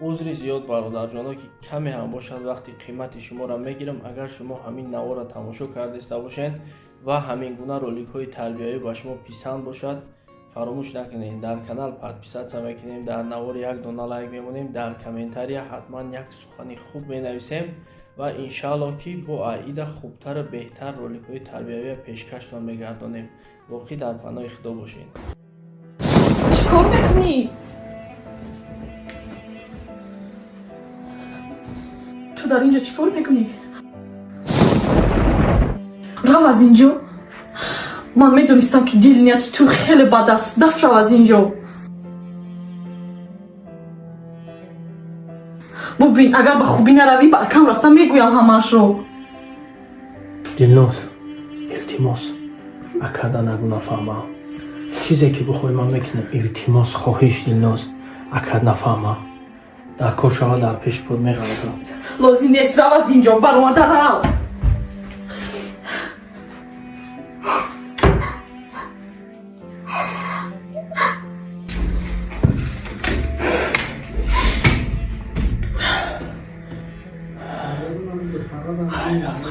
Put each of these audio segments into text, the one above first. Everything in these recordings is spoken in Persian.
عذری زیاد برادرجانا که کمی هم باشد وقتی قیمت شما را میگیرم. اگر شما همین نوا را تماشا کرده باشین و همین گونه رولیک های تربیتی با شما پسند باشد، فراموش نکنید در کانال подписаться میکنیم، در نوار یک دونه لایک میمونیم، در کامنتاری حتما یک سخنی خوب مینویسیم و انشالله که با عید خوبتر و بهتر رولیک های تربیتی پیشکش میگردانیم. واقعی در پناه خدا باشین. چیکار میکنی؟ تو در اینجا چیکار میکنی؟ رو از اینجا. من میدونستم که دل نیت تو خیلی بد است. دفع شو از اینجا. ببین اگر به خوبی نروی به اکم رفتم میگویم همش رو. دلناز التماس اکدا نگو نفهمم. چیزی که بخوای من میکنم. التماس خواهش دلناز اکد نفهمم. در کار شما در پیش بود میغلطم. لازم نیست رو از اینجا برآمده رو. خیرات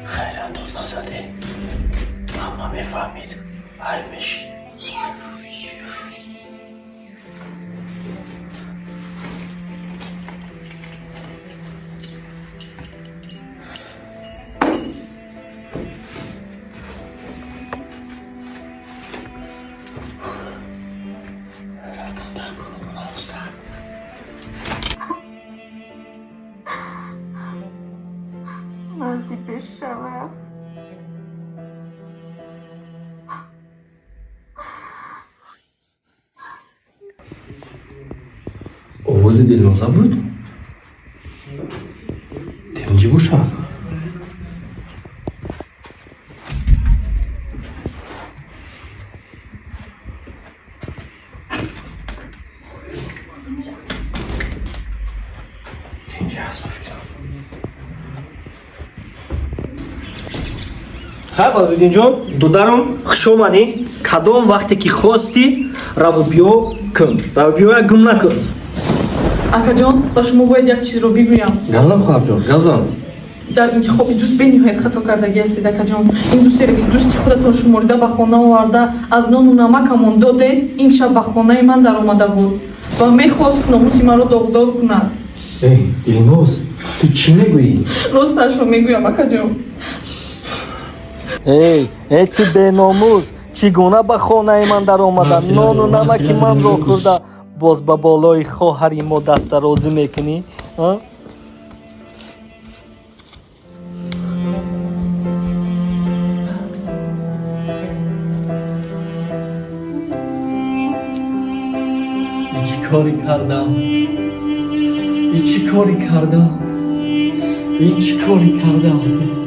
خیرات دوز نزده. اما میفهمید ای میشی. رفتم در گروه خونه مستقیم. مردی پیش شوه. آواز دلنازه بود؟ دلنجی باشد؟ دلنجی هست بفیدم. خب بابیدین جان دودارم خوش آمدی. کدام وقتی که خواستی رو بیا کن. رو بیا گم نکن. اکا جان با شما باید یک چیز رو بگویم. گازم خواهر جان گازم. در انتخاب دوست بنهایت خطا کردگی هستید اکا جان. این دوستی را که دوستی خودتان شمرده به خانه آورده از نان و نمکمان دادید، این شب به خانه من در آمده بود و میخواست ناموسی مرا داغدار کند. ای دلناز تو چی میگویی؟ راستش رو میگویم اکا جان. ای تو بیناموز چگونه به خانه من در آمده نان و نمک من را خورده باز به بالای خواهری ما دست درازی میکنی؟ این چی کاری کردم؟ این چی کاری کردم؟